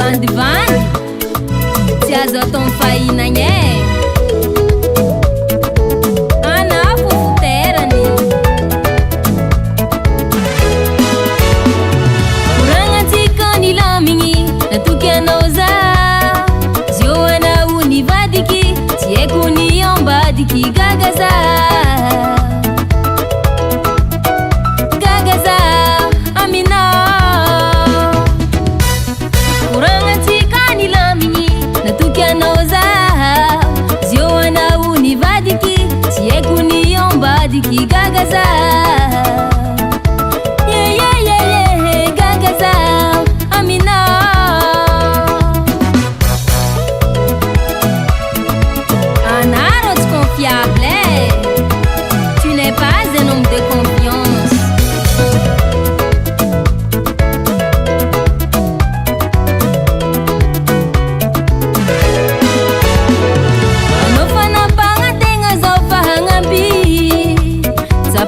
Vandivandy tsy azo atao mifahinagny e. Anafo foterany oranantsika nilamigny natoky anao za zio anao nivadiky tsy haiko ny ambadiky gagaza Diki gagaza yeah yeah yeah yeah gagaza Amina Anaros confiable tu n'es pas un homme de confiance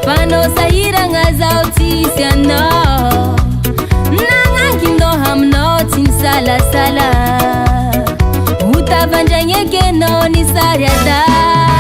Pano sahiragna zao tsisy anao Nagnankindô aminao tsy nisalasala Ho tavandragny ekenao ny sary ada